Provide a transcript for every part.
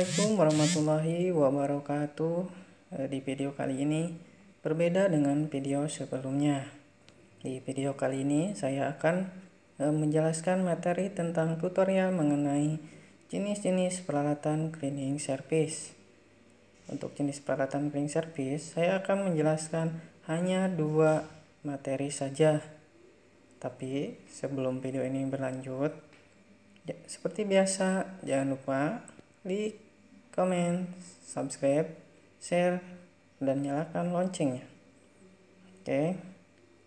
Assalamualaikum warahmatullahi wabarakatuh. Di video kali ini berbeda dengan video sebelumnya. Di video kali ini saya akan menjelaskan materi tentang tutorial mengenai jenis-jenis peralatan cleaning service. Untuk jenis peralatan cleaning service, saya akan menjelaskan hanya 2 materi saja. Tapi sebelum video ini berlanjut, seperti biasa, jangan lupa like, comment, subscribe, share, dan nyalakan loncengnya. Oke,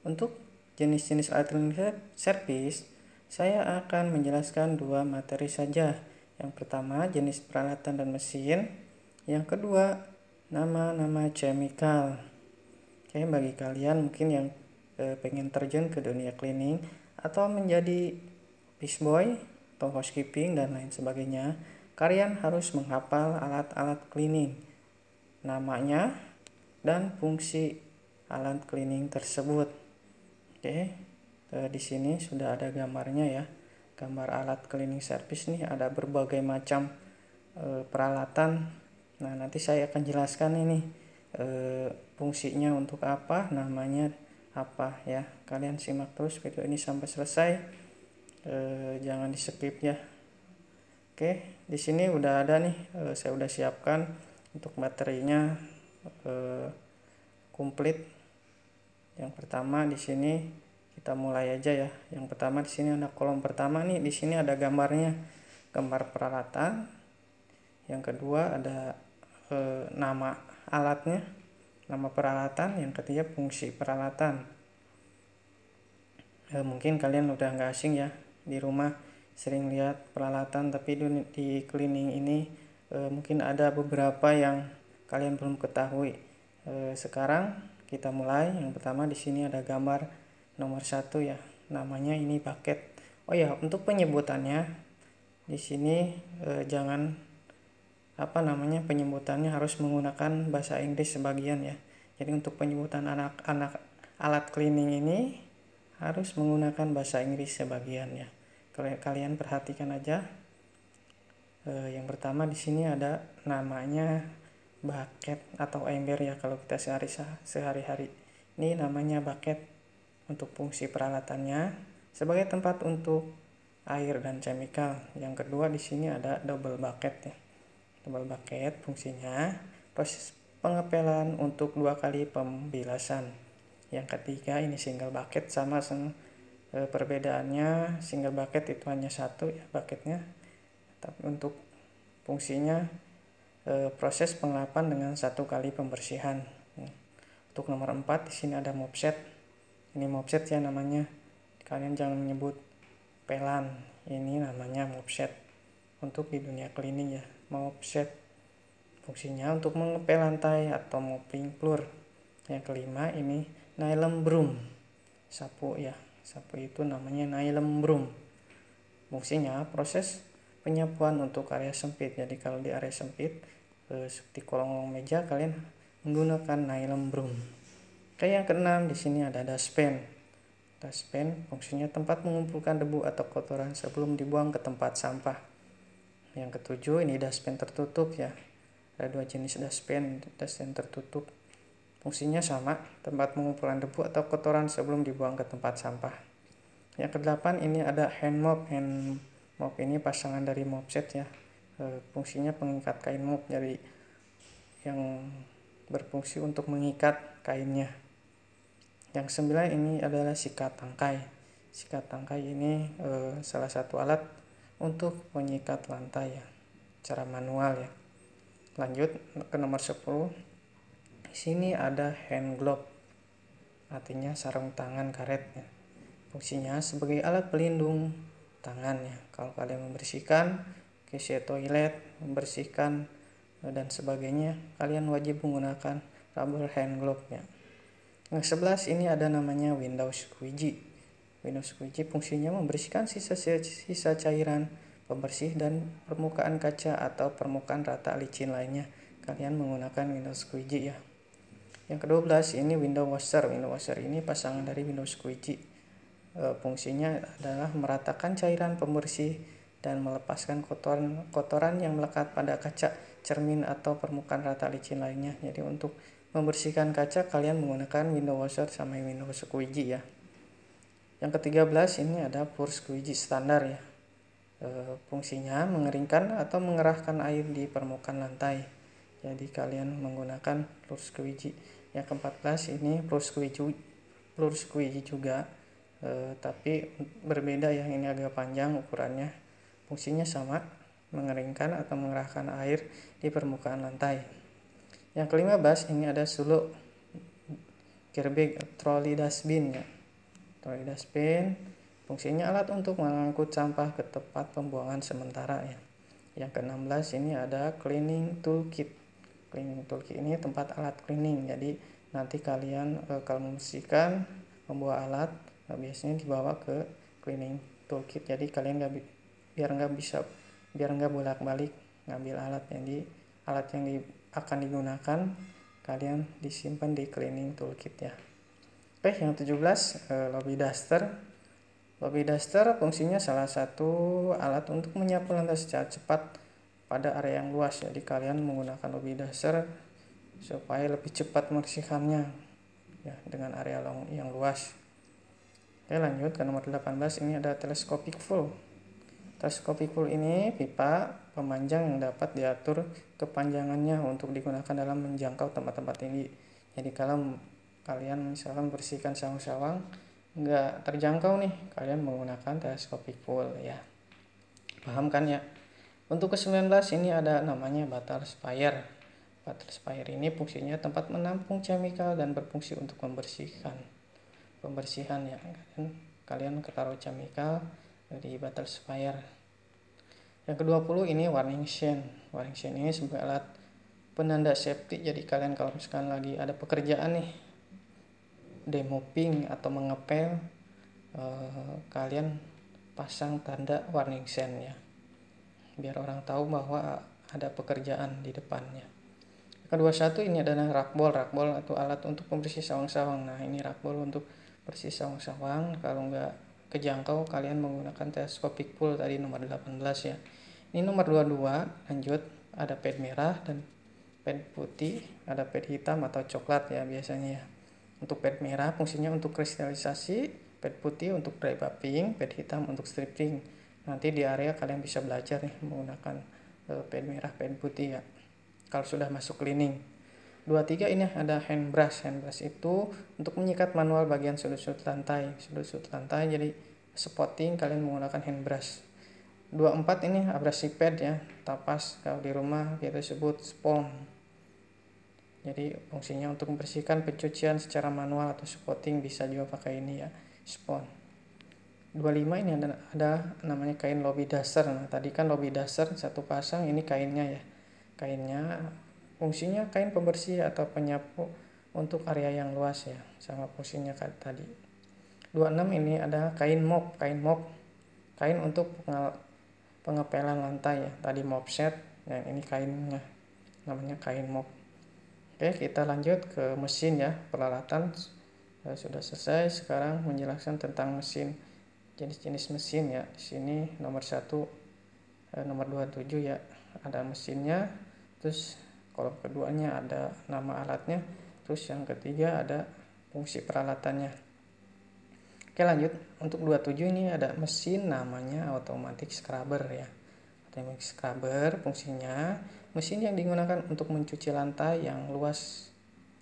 untuk jenis-jenis alat cleaning service, saya akan menjelaskan 2 materi saja. Yang pertama, jenis peralatan dan mesin. Yang kedua, nama-nama chemical. Oke, bagi kalian mungkin yang pengen terjun ke dunia cleaning atau menjadi office boy atau housekeeping dan lain sebagainya, kalian harus menghafal alat-alat cleaning, namanya dan fungsi alat cleaning tersebut. Oke, di sini sudah ada gambarnya ya, gambar alat cleaning service nih, ada berbagai macam peralatan. Nah, nanti saya akan jelaskan ini fungsinya untuk apa, namanya apa ya. Kalian simak terus video ini sampai selesai, jangan di skip ya. Oke, di sini udah ada nih, saya udah siapkan untuk materinya komplit. Yang pertama di sini kita mulai aja ya. Yang pertama di sini ada kolom pertama nih, di sini ada gambarnya, gambar peralatan. Yang kedua ada nama alatnya, nama peralatan. Yang ketiga fungsi peralatan. Mungkin kalian udah nggak asing ya, di rumah sering lihat peralatan, tapi di cleaning ini mungkin ada beberapa yang kalian belum ketahui. Sekarang kita mulai. Yang pertama di sini ada gambar nomor 1 ya, namanya ini bucket. Oh ya, untuk penyebutannya di sini jangan penyebutannya harus menggunakan bahasa Inggris sebagian ya. Jadi untuk penyebutan anak-anak alat cleaning ini harus menggunakan bahasa Inggris sebagian ya. Kalian perhatikan aja. Yang pertama di sini ada namanya bucket atau ember ya, kalau kita sehari-hari. Ini namanya bucket untuk fungsi peralatannya sebagai tempat untuk air dan chemical. Yang kedua di sini ada double bucket ya. Double bucket fungsinya proses pengepelan untuk 2 kali pembilasan. Yang ketiga ini single bucket, sama perbedaannya single bucket itu hanya 1 ya bucketnya, tapi untuk fungsinya proses pengelapan dengan 1 kali pembersihan. Untuk nomor 4 di sini ada mop set. Ini mop set ya namanya, kalian jangan menyebut pelan, ini namanya mop set untuk di dunia cleaning ya. Mop set fungsinya untuk mengepel lantai atau mopping floor. Yang kelima ini nylon broom, sapu ya. Sapu itu namanya nylon broom. Fungsinya proses penyapuan untuk area sempit. Jadi kalau di area sempit seperti kolong meja, kalian menggunakan nylon broom. Kayak yang keenam di sini ada dustpan. Dustpan fungsinya tempat mengumpulkan debu atau kotoran sebelum dibuang ke tempat sampah. Yang ketujuh ini dustpan tertutup ya. Ada 2 jenis dustpan tertutup. Fungsinya sama, tempat pengumpulan debu atau kotoran sebelum dibuang ke tempat sampah. Yang ke-8 ini ada hand mop. Hand mop ini pasangan dari mop set ya. Fungsinya pengikat kain mop, jadi yang berfungsi untuk mengikat kainnya. Yang 9 ini adalah sikat tangkai. Sikat tangkai ini salah satu alat untuk menyikat lantai ya, secara manual ya. Lanjut ke nomor 10. Di sini ada hand glove, artinya sarung tangan karet ya. Fungsinya sebagai alat pelindung tangan ya. Kalau kalian membersihkan WC toilet, membersihkan dan sebagainya, kalian wajib menggunakan rubber hand glove ya. Yang 11 ini ada namanya window squeegee. Window squeegee fungsinya membersihkan sisa cairan pembersih dan permukaan kaca atau permukaan rata licin lainnya. Kalian menggunakan window squeegee ya. Yang ke-12 ini window washer. Window washer ini pasangan dari window squeegee. Fungsinya adalah meratakan cairan pembersih dan melepaskan kotoran yang melekat pada kaca, cermin, atau permukaan rata licin lainnya. Jadi untuk membersihkan kaca kalian menggunakan window washer sama window squeegee ya. Yang ke-13 ini ada pour squeegee standar ya. Fungsinya mengeringkan atau mengerahkan air di permukaan lantai. Jadi kalian menggunakan pour squeegee. Yang ke-14 ini pour squeegee juga, tapi berbeda ya, ini agak panjang ukurannya. Fungsinya sama, mengeringkan atau mengerahkan air di permukaan lantai. Yang ke-15 ini ada suluk garbage trolley dustbin ya. Trolley dustbin fungsinya alat untuk mengangkut sampah ke tempat pembuangan sementara ya. Yang ke-16 ini ada cleaning toolkit. Cleaning toolkit ini tempat alat cleaning. Jadi nanti kalian kalau membersihkan membawa alat, biasanya dibawa ke cleaning toolkit. Jadi kalian biar nggak bolak-balik ngambil alat. Jadi alat yang akan digunakan kalian disimpan di cleaning toolkit ya. Oke, yang 17 lobby duster. Lobby duster fungsinya salah satu alat untuk menyapu lantai secara cepat pada area yang luas. Jadi kalian menggunakan lobby duster supaya lebih cepat membersihkannya ya dengan area yang luas. Oke, lanjut ke nomor 18, ini ada telescopic full. Telescopic full ini pipa pemanjang yang dapat diatur kepanjangannya untuk digunakan dalam menjangkau tempat-tempat tinggi. Jadi kalau kalian misalkan bersihkan sawang-sawang nggak terjangkau nih, kalian menggunakan telescopic full ya. Paham kan ya? Untuk ke-19 ini ada namanya bottle sprayer. Bottle sprayer ini fungsinya tempat menampung chemical dan berfungsi untuk pembersihan ya. Kalian ketaruh chemical di bottle sprayer. Yang ke-20 ini warning sign. Warning sign ini sebagai alat penanda safety. Jadi kalian kalau misalkan lagi ada pekerjaan nih, demopping atau mengepel, kalian pasang tanda warning sign ya, biar orang tahu bahwa ada pekerjaan di depannya. Ke-21 ini adalah rakbol. Rakbol atau alat untuk pembersih sawang-sawang. Nah ini rakbol untuk bersih sawang-sawang. Kalau nggak kejangkau kalian menggunakan telescopic full tadi nomor 18 ya. Ini nomor 22. Lanjut, ada pad merah dan pad putih, ada pad hitam atau coklat ya biasanya ya. Untuk pad merah fungsinya untuk kristalisasi, pad putih untuk dry buffing, pad hitam untuk stripping. Nanti di area kalian bisa belajar nih menggunakan pad merah, pad putih ya kalau sudah masuk cleaning. 23 ini ada hand brush. Hand brush itu untuk menyikat manual bagian sudut-sudut lantai. Jadi spotting kalian menggunakan hand brush. 24 ini abrasive pad ya, tapas kalau di rumah kita sebut spon. Jadi fungsinya untuk membersihkan pencucian secara manual atau spotting, bisa juga pakai ini ya, spon. 25 ini ada namanya kain lobby duster. Nah tadi kan lobby duster satu pasang, ini kainnya ya. Kainnya fungsinya kain pembersih atau penyapu untuk area yang luas ya, sama fungsinya kayak tadi. 26 ini ada kain mop. Kain untuk pengepelan lantai ya, tadi mop set ya, ini kainnya namanya kain mop. Oke, kita lanjut ke mesin ya. Peralatan sudah selesai. Sekarang menjelaskan tentang mesin, jenis-jenis mesin ya. Di sini nomor 1 nomor 27 ya, ada mesinnya. Terus kolom keduanya ada nama alatnya. Terus yang ketiga ada fungsi peralatannya. Oke, lanjut. Untuk 27 ini ada mesin namanya automatic scrubber ya. Automatic scrubber fungsinya mesin yang digunakan untuk mencuci lantai yang luas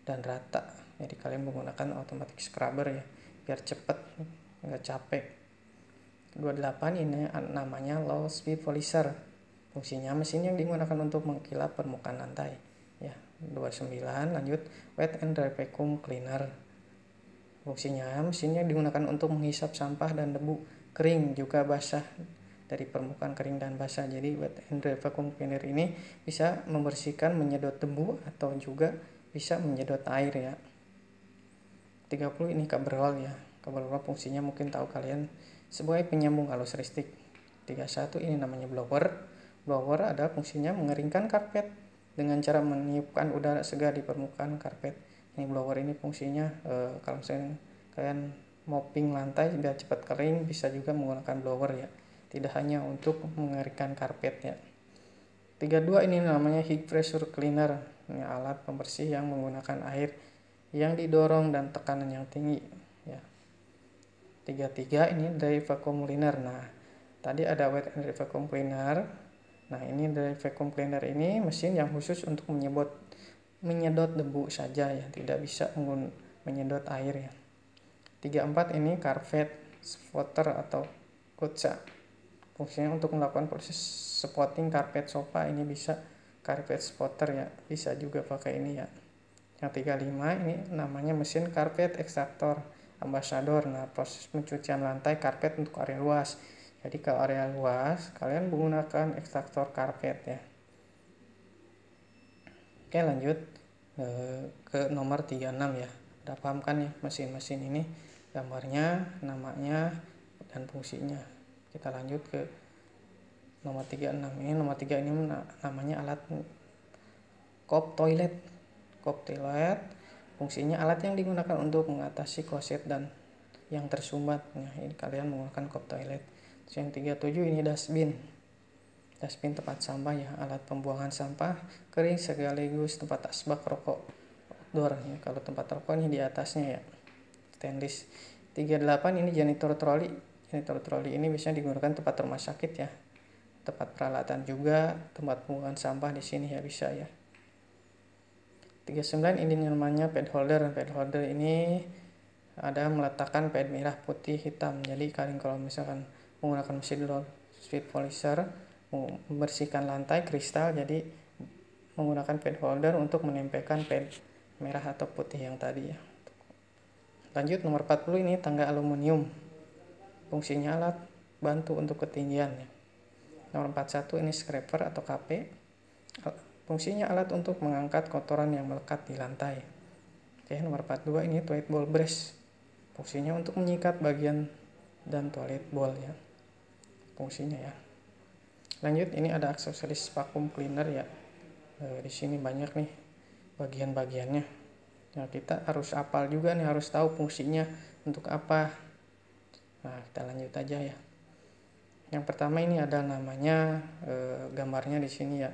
dan rata. Jadi kalian menggunakan automatic scrubber ya, biar cepet, nggak capek. 28 ini namanya low speed polisher. Fungsinya mesin yang digunakan untuk mengkilap permukaan lantai ya. 29 lanjut, wet and dry vacuum cleaner. Fungsinya mesin yang digunakan untuk menghisap sampah dan debu kering juga basah dari permukaan kering dan basah. Jadi wet and dry vacuum cleaner ini bisa membersihkan, menyedot debu atau juga bisa menyedot air ya. 30 ini kabel roll ya. Kabel roll fungsinya mungkin tahu kalian sebagai penyambung arus listrik. 31 ini namanya blower. Blower ada fungsinya mengeringkan karpet dengan cara meniupkan udara segar di permukaan karpet. Ini blower ini fungsinya kalau misalnya kalian mopping lantai biar cepat kering, bisa juga menggunakan blower ya. tidak hanya untuk mengeringkan karpet ya. 32 ini namanya high pressure cleaner, ini alat pembersih yang menggunakan air yang didorong dan tekanan yang tinggi ya. 33 ini dry vacuum cleaner. Nah, tadi ada wet and dry vacuum cleaner. Nah, ini dry vacuum cleaner ini mesin yang khusus untuk menyedot debu saja ya, tidak bisa menyedot air ya. 34 ini carpet spotter atau gotcha. Fungsinya untuk melakukan proses spotting karpet sofa, ini bisa carpet spotter ya, bisa juga pakai ini ya. Yang 35 ini namanya mesin carpet extractor ambassador. Nah, proses pencucian lantai karpet untuk area luas. Jadi kalau area luas kalian menggunakan ekstraktor karpet ya. Oke, lanjut ke nomor 36 ya. Udah paham kan ya mesin-mesin ini, gambarnya, namanya, dan fungsinya. Kita lanjut ke nomor 36. Ini nomor 3 ini namanya alat kop toilet. Kop toilet fungsinya alat yang digunakan untuk mengatasi kloset dan yang tersumbat. Nah, ini kalian menggunakan kop toilet. Yang 37 ini dustbin. Dustbin tempat sampah ya, alat pembuangan sampah kering sekaligus tempat asbak rokok outdoor ya. Kalau tempat rokok ini di atasnya ya, stainless. 38 ini janitor trolley. Janitor trolley ini biasanya digunakan tempat rumah sakit ya, tempat peralatan juga, tempat pembuangan sampah di sini ya bisa ya. 39 ini namanya pad holder. Pad holder ini ada meletakkan pad merah, putih, hitam. Jadi kalian kalau misalkan menggunakan mesin speed polisher membersihkan lantai kristal, jadi menggunakan pad holder untuk menempelkan pad merah atau putih yang tadi ya. Lanjut nomor 40 ini tangga aluminium. Fungsinya alat bantu untuk ketinggian ya. Nomor 41 ini scraper atau KP. Fungsinya alat untuk mengangkat kotoran yang melekat di lantai. Oke, nomor 42 ini toilet bowl brush. Fungsinya untuk menyikat bagian dan toilet bowl ya. Fungsinya ya. Lanjut, ini ada aksesoris vacuum cleaner ya. Di sini banyak nih bagian-bagiannya. Nah, kita harus hafal juga nih, harus tahu fungsinya untuk apa. Nah, kita lanjut aja ya. Yang pertama ini ada namanya gambarnya di sini ya.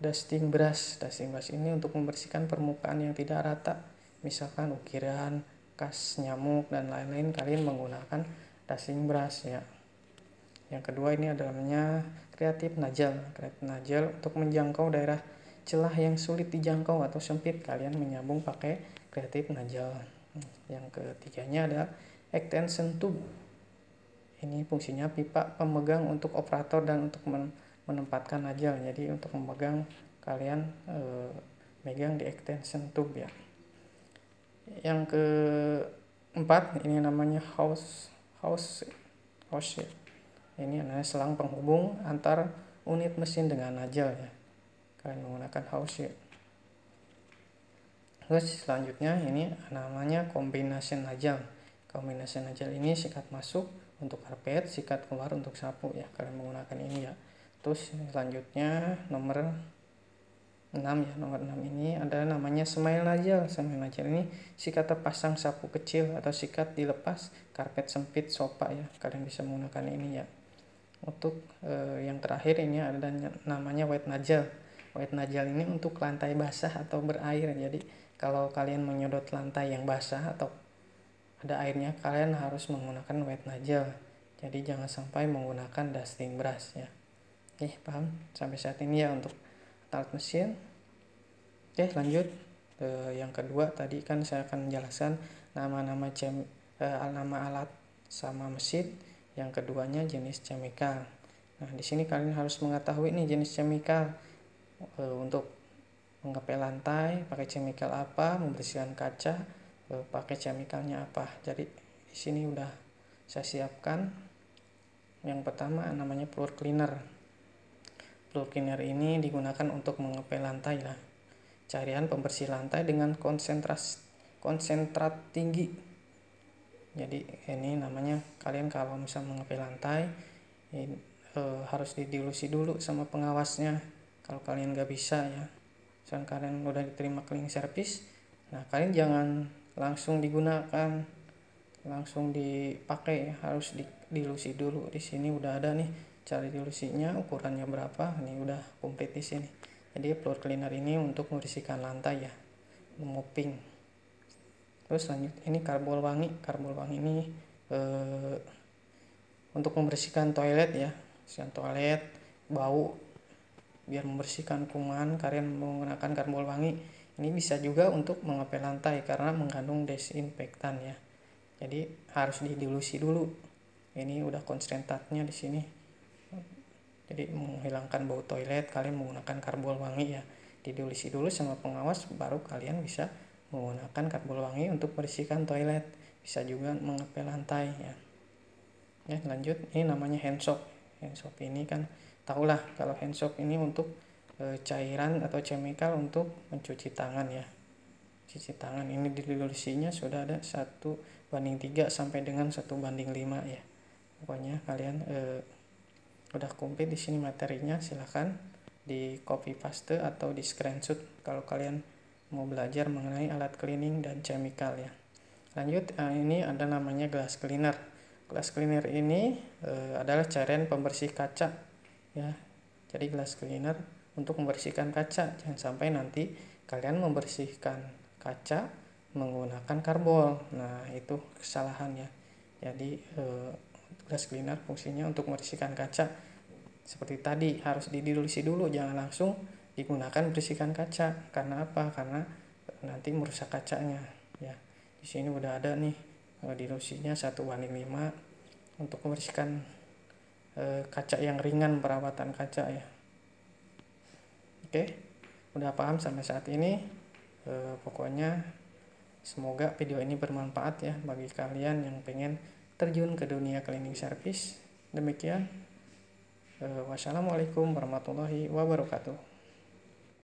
Dusting brush. Dusting brush ini untuk membersihkan permukaan yang tidak rata, misalkan ukiran, kas nyamuk dan lain-lain, kalian menggunakan dusting brush ya. Yang kedua ini ada namanya creative nozzle. Creative nozzle untuk menjangkau daerah celah yang sulit dijangkau atau sempit, kalian menyambung pakai creative nozzle. Yang ketiganya ada extension tube. Ini fungsinya pipa pemegang untuk operator dan untuk menempatkan nozzle. Jadi untuk memegang, kalian megang di extension tube ya. Yang keempat ini namanya hose. Ini adalah selang penghubung antar unit mesin dengan nozzle ya. Kalian menggunakan hose ya. Terus selanjutnya ini namanya combination nozzle. Combination nozzle ini sikat masuk untuk karpet, sikat keluar untuk sapu ya. Kalian menggunakan ini ya. Terus selanjutnya nomor 6 ya. Nomor 6 ini ada namanya smile nozzle. Smile nozzle ini sikat terpasang sapu kecil atau sikat dilepas karpet sempit sofa ya. Kalian bisa menggunakan ini ya. Untuk yang terakhir ini ada namanya wet nozzle. Wet nozzle ini untuk lantai basah atau berair. Jadi kalau kalian menyedot lantai yang basah atau ada airnya, kalian harus menggunakan wet nozzle. Jadi jangan sampai menggunakan dusting brush ya. Oke, paham sampai saat ini ya untuk alat mesin. Oke, lanjut yang kedua. Tadi kan saya akan menjelaskan nama-nama nama alat sama mesin. Yang keduanya jenis chemical. Nah, di sini kalian harus mengetahui nih jenis chemical untuk mengepel lantai pakai chemical apa, membersihkan kaca pakai chemicalnya apa. Jadi di sini udah saya siapkan. Yang pertama namanya floor cleaner. Floor cleaner ini digunakan untuk mengepel lantai lah. Cairan pembersih lantai dengan konsentrat tinggi. Jadi ini namanya, kalian kalau misalnya mengepel lantai harus didilusi dulu sama pengawasnya. Kalau kalian nggak bisa ya, misalkan kalian udah diterima cleaning service, nah kalian jangan langsung digunakan, langsung dipakai, harus dilusi dulu. Di sini udah ada nih cara dilusinya, ukurannya berapa, ini udah komplit di sini. Jadi floor cleaner ini untuk membersihkan lantai ya, mopping. Terus lanjut, ini karbol wangi. Karbol wangi ini untuk membersihkan toilet ya, membersihkan toilet, bau, biar membersihkan kuman. Kalian menggunakan karbol wangi ini bisa juga untuk mengepel lantai karena mengandung desinfektan ya. Jadi harus didilusi dulu. Ini udah konsentratnya di sini. Jadi menghilangkan bau toilet kalian menggunakan karbol wangi ya. Didilusi dulu sama pengawas, baru kalian bisa menggunakan karbol wangi untuk bersihkan toilet. Bisa juga mengepel lantai ya. Ya, lanjut, ini namanya hand soap. Hand soap ini kan tahulah kalau hand soap ini untuk cairan atau chemical untuk mencuci tangan ya. Cuci tangan ini dilusinya sudah ada 1:3 sampai dengan 1:5 ya. Pokoknya kalian udah komplit di sini materinya, silahkan di copy paste atau di screenshot kalau kalian mau belajar mengenai alat cleaning dan chemical ya. Lanjut, ini ada namanya glass cleaner. Glass cleaner ini adalah cairan pembersih kaca ya. Jadi glass cleaner untuk membersihkan kaca. Jangan sampai nanti kalian membersihkan kaca menggunakan karbol. Nah, itu kesalahannya. Jadi glass cleaner fungsinya untuk membersihkan kaca. Seperti tadi harus didilusi dulu, jangan langsung digunakan bersihkan kaca. Karena apa? Karena nanti merusak kacanya ya. Di sini udah ada nih dilusinya 1:5 untuk membersihkan kaca yang ringan, perawatan kaca ya. Oke, udah paham sampai saat ini. Pokoknya semoga video ini bermanfaat ya bagi kalian yang pengen terjun ke dunia cleaning service. Demikian, wassalamualaikum warahmatullahi wabarakatuh.